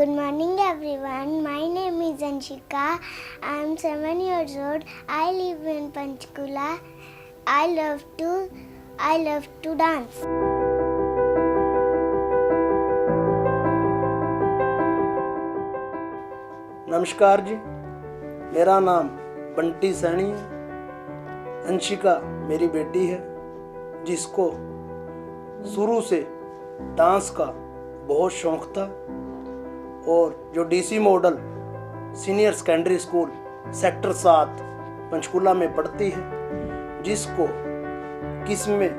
Good morning everyone. My name is Anshika. I am 7 years old. I live in Panchkula. I love to dance. नमस्कार जी, मेरा नाम बंटी सैनी है। अंशिका मेरी बेटी है जिसको शुरू से डांस का बहुत शौक़ था और जो DC model senior secondary school sector 7 Panchkula में पढ़ती है, जिसको किसमें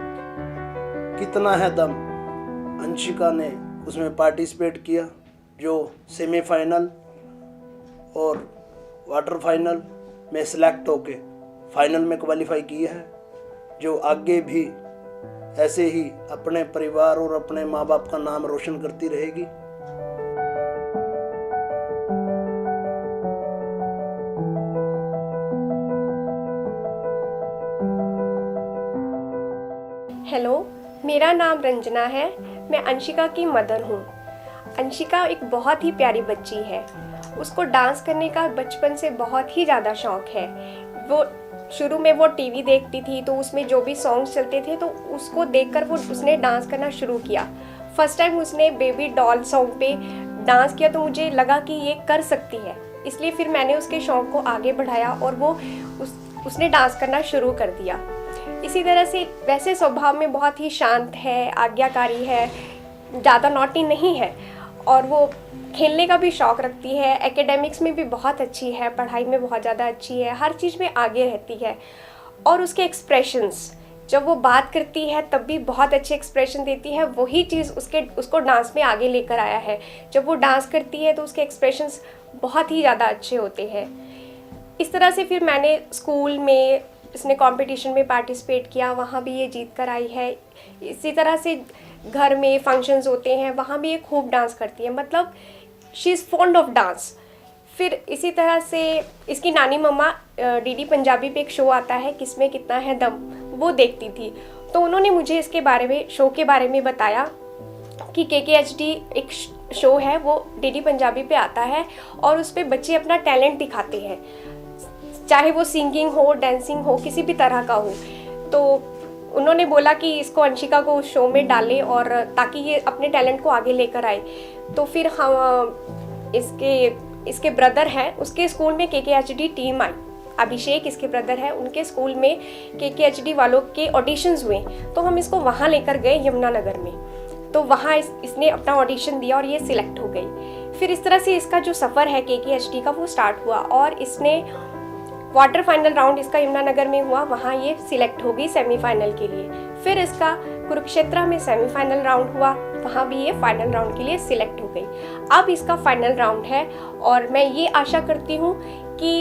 कितना है दम अंशिका ने उसमें पार्टिसिपेट किया, जो सेमीफाइनल और क्वार्टर फाइनल में सिलेक्ट होके फाइनल में क्वालिफाई किया है, जो आगे भी ऐसे ही अपने परिवार और अपने माँ बाप का नाम रोशन करती रहेगी। हेलो, मेरा नाम रंजना है। मैं अंशिका की मदर हूँ। अंशिका एक बहुत ही प्यारी बच्ची है। उसको डांस करने का बचपन से बहुत ही ज़्यादा शौक़ है। वो शुरू में वो टीवी देखती थी तो उसमें जो भी सॉन्ग्स चलते थे तो उसको देखकर उसने डांस करना शुरू किया। फर्स्ट टाइम उसने बेबी डॉल सॉन्ग पे डांस किया तो मुझे लगा कि ये कर सकती है, इसलिए फिर मैंने उसके शौक़ को आगे बढ़ाया और उसने डांस करना शुरू कर दिया। इसी तरह से वैसे स्वभाव में बहुत ही शांत है, आज्ञाकारी है, ज़्यादा नॉटी नहीं है और वो खेलने का भी शौक़ रखती है। एकेडमिक्स में भी बहुत अच्छी है, पढ़ाई में बहुत ज़्यादा अच्छी है, हर चीज़ में आगे रहती है। और उसके एक्सप्रेशंस, जब वो बात करती है तब भी बहुत अच्छे एक्सप्रेशन देती है। वही चीज़ उसको डांस में आगे लेकर आया है। जब वो डांस करती है तो उसके एक्सप्रेशंस बहुत ही ज़्यादा अच्छे होते हैं। इस तरह से फिर मैंने स्कूल में इसने कंपटीशन में पार्टिसिपेट किया, वहाँ भी ये जीत कर आई है। इसी तरह से घर में फंक्शंस होते हैं, वहाँ भी ये खूब डांस करती है। मतलब she is fond of dance. फिर इसी तरह से इसकी नानी मम्मा डीडी पंजाबी पे एक शो आता है किसमें कितना है दम, वो देखती थी। तो उन्होंने मुझे इसके बारे में, शो के बारे में बताया कि KKHD एक शो है, वो डीडी पंजाबी पे आता है और उस पर बच्चे अपना टैलेंट दिखाते हैं, चाहे वो सिंगिंग हो, डांसिंग हो, किसी भी तरह का हो। तो उन्होंने बोला कि इसको अंशिका को उस शो में डालें और ताकि ये अपने टैलेंट को आगे लेकर आए। तो फिर हम इसके ब्रदर हैं, उसके स्कूल में KKHD टीम आई। अभिषेक इसके ब्रदर है, उनके स्कूल में KKHD वालों के ऑडिशंस हुए तो हम इसको वहाँ लेकर गए यमुनानगर में। तो वहाँ इसने अपना ऑडिशन दिया और ये सिलेक्ट हो गई। फिर इस तरह से इसका जो सफ़र है KKHD का वो स्टार्ट हुआ और इसने क्वार्टर फाइनल राउंड इसका यमुनानगर में हुआ, वहाँ ये सिलेक्ट हो गई सेमीफाइनल के लिए। फिर इसका कुरुक्षेत्र में सेमीफाइनल राउंड हुआ, वहाँ भी ये फाइनल राउंड के लिए सिलेक्ट हो गई। अब इसका फाइनल राउंड है और मैं ये आशा करती हूँ कि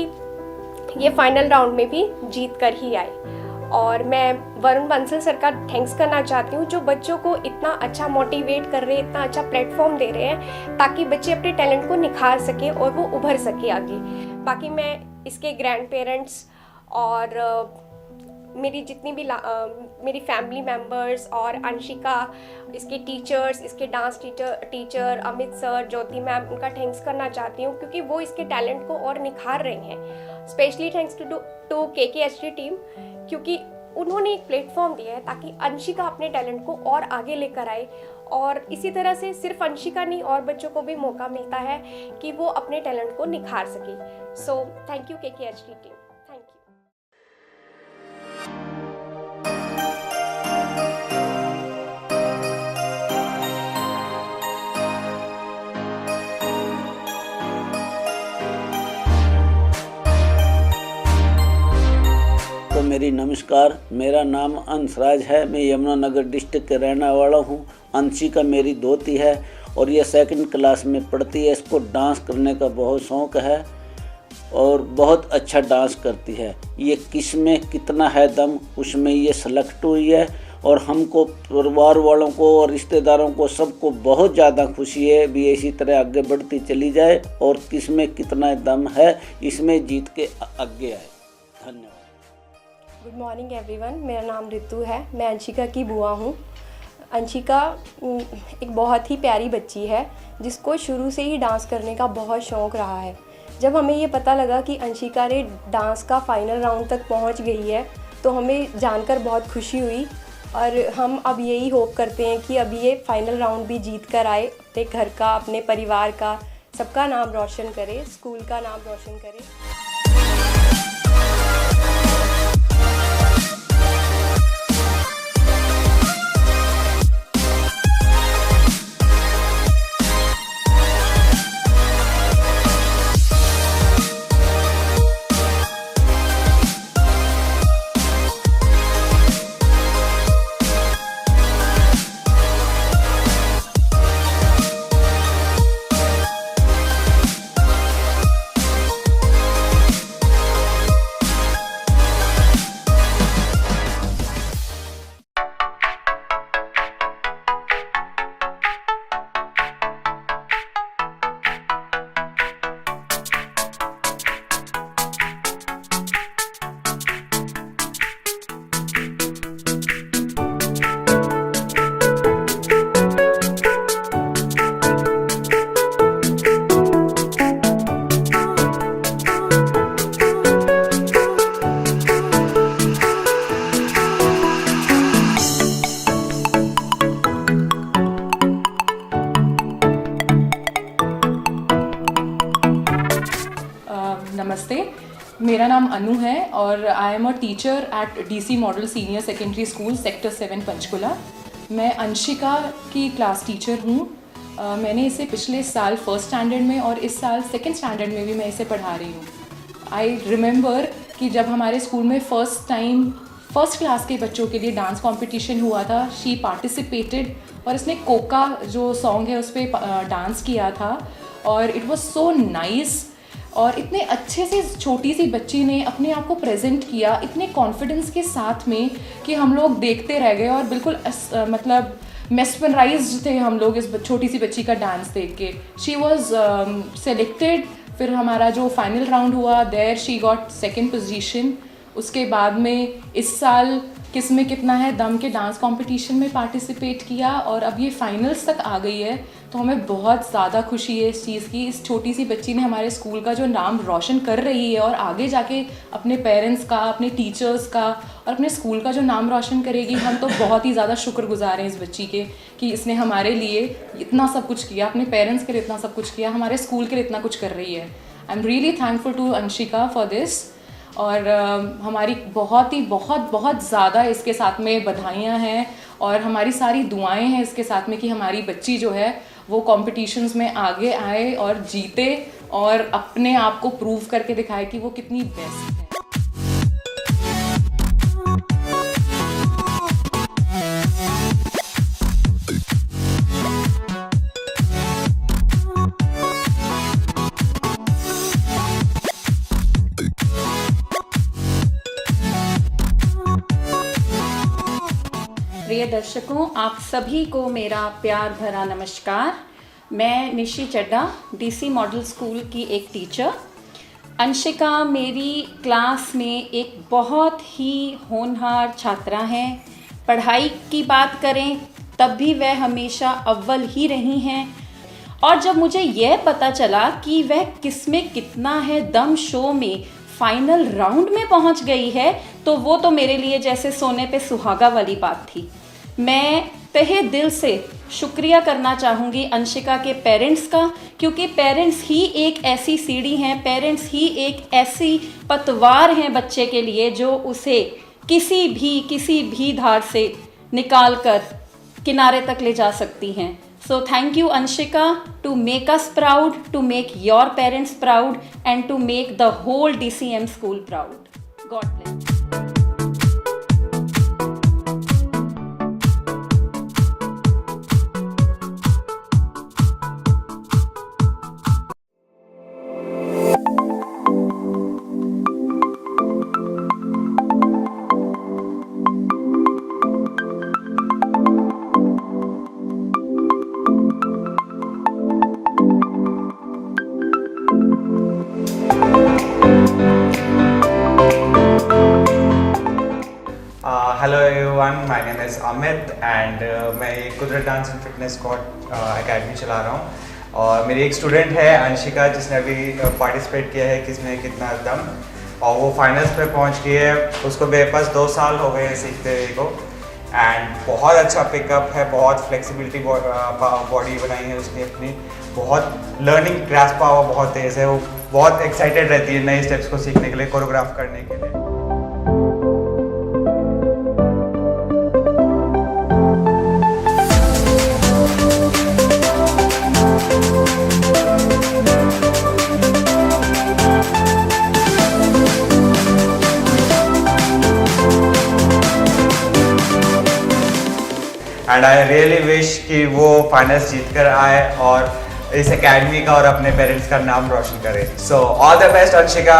ये फाइनल राउंड में भी जीत कर ही आए। और मैं वरुण बंसल सर का थैंक्स करना चाहती हूँ, जो बच्चों को इतना अच्छा मोटिवेट कर रहे हैं, इतना अच्छा प्लेटफॉर्म दे रहे हैं ताकि बच्चे अपने टैलेंट को निखार सके और वो उभर सके आगे। बाकी मैं इसके ग्रैंड पेरेंट्स और मेरी जितनी भी मेरी फैमिली मेम्बर्स और अंशिका, इसके टीचर्स, इसके डांस टीचर अमित सर, ज्योति मैम, उनका थैंक्स करना चाहती हूँ क्योंकि वो इसके टैलेंट को और निखार रहे हैं। Specially thanks to KKHD team, क्योंकि उन्होंने एक प्लेटफॉर्म दिया है ताकि अंशिका अपने टैलेंट को और आगे लेकर आए। और इसी तरह से सिर्फ अंशिका नहीं, और बच्चों को भी मौका मिलता है कि वो अपने टैलेंट को निखार सके। सो thank you KKHD team, thank you. तो मेरी नमस्कार, मेरा नाम अंशराज है। मैं यमुनानगर डिस्ट्रिक्ट के रहने वाला हूँ। अंशिका मेरी दोती है और ये 2nd क्लास में पढ़ती है। इसको डांस करने का बहुत शौक़ है और बहुत अच्छा डांस करती है। ये किसमें कितना है दम, उसमें ये सेलेक्ट हुई है और हमको, परिवार वालों को और रिश्तेदारों को, सबको बहुत ज़्यादा खुशी है भी इसी तरह आगे बढ़ती चली जाए और किसमें कितना दम है इसमें जीत के आगे आए। धन्यवाद। गुड मॉर्निंग एवरीवन, मेरा नाम ऋतु है। मैं अंशिका की बुआ हूँ। अंशिका एक बहुत ही प्यारी बच्ची है जिसको शुरू से ही डांस करने का बहुत शौक़ रहा है। जब हमें ये पता लगा कि अंशिका ने डांस का फाइनल राउंड तक पहुंच गई है तो हमें जानकर बहुत खुशी हुई और हम अब यही होप करते हैं कि अब ये फाइनल राउंड भी जीत कर आए, अपने घर का, अपने परिवार का, सबका नाम रोशन करे, स्कूल का नाम रोशन करे। नमस्ते, मेरा नाम अनु है और I am a teacher at DC model senior secondary school sector 7 Panchkula. मैं अंशिका की क्लास टीचर हूँ। मैंने इसे पिछले साल फर्स्ट स्टैंडर्ड में और इस साल सेकेंड स्टैंडर्ड में भी मैं इसे पढ़ा रही हूँ। आई रिमेंबर कि जब हमारे स्कूल में फर्स्ट क्लास के बच्चों के लिए डांस कंपटीशन हुआ था, शी पार्टिसिपेटेड और इसने कोका जो सॉन्ग है उस पर डांस किया था और इट वाज सो नाइस। और इतने अच्छे से छोटी सी बच्ची ने अपने आप को प्रेजेंट किया इतने कॉन्फिडेंस के साथ में कि हम लोग देखते रह गए और बिल्कुल मतलब मेस्मराइज्ड थे हम लोग इस छोटी सी बच्ची का डांस देख के। She was selected. फिर हमारा जो फाइनल राउंड हुआ there she got second position. उसके बाद में इस साल किस में कितना है दम के डांस कंपटीशन में पार्टिसिपेट किया और अब ये फाइनल्स तक आ गई है। तो हमें बहुत ज़्यादा खुशी है इस चीज़ की। इस छोटी सी बच्ची ने हमारे स्कूल का जो नाम रोशन कर रही है और आगे जाके अपने पेरेंट्स का, अपने टीचर्स का और अपने स्कूल का जो नाम रोशन करेगी। हम तो बहुत ही ज़्यादा शुक्रगुजार हैं इस बच्ची के कि इसने हमारे लिए इतना सब कुछ किया, अपने पेरेंट्स के लिए इतना सब कुछ किया, हमारे स्कूल के लिए इतना कुछ कर रही है। I am really thankful to Anshika for this. और हमारी बहुत ज़्यादा इसके साथ में बधाइयाँ हैं और हमारी सारी दुआएं हैं इसके साथ में कि हमारी बच्ची जो है वो कॉम्पिटिशन्स में आगे आए और जीते और अपने आप को प्रूव करके दिखाए कि वो कितनी बेस्ट है। प्रिय दर्शकों, आप सभी को मेरा प्यार भरा नमस्कार। मैं निशी चड्डा, DC मॉडल स्कूल की एक टीचर। अंशिका मेरी क्लास में एक बहुत ही होनहार छात्रा हैं। पढ़ाई की बात करें तब भी वह हमेशा अव्वल ही रही हैं। और जब मुझे यह पता चला कि वह किसमें कितना है दम शो में फाइनल राउंड में पहुंच गई है तो वो तो मेरे लिए जैसे सोने पे सुहागा वाली बात थी। मैं तहे दिल से शुक्रिया करना चाहूँगी अंशिका के पेरेंट्स का, क्योंकि पेरेंट्स ही एक ऐसी सीढ़ी हैं, पेरेंट्स ही एक ऐसी पतवार हैं बच्चे के लिए जो उसे किसी भी धार से निकाल कर किनारे तक ले जा सकती हैं। So thank you Anshika to make us proud, to make your parents proud and to make the whole DCM school proud. God bless. Is Amit and मैं एक Kudrat dance and fitness squad academy चला रहा हूँ और मेरी एक स्टूडेंट है अंशिका जिसने अभी पार्टिसिपेट किया है किसमें कितना दम और वो फाइनल्स पे पहुँच गई है। उसको मेरे पास 2 साल हो गए हैं सीखते हुए को एंड बहुत अच्छा पिकअप है, बहुत फ्लेक्सिबिलिटी बॉडी बनाई है उसने अपनी, बहुत लर्निंग ग्रास्प पावर बहुत तेज़ है, वो बहुत एक्साइटेड रहती है नए स्टेप्स को सीखने के लिए, कोरियोग्राफ करने के लिए। एंड आई रियली विश कि वो फाइनल्स जीत कर आए और इस एकेडमी का और अपने पेरेंट्स का नाम रोशन करे। So all the best Anshika.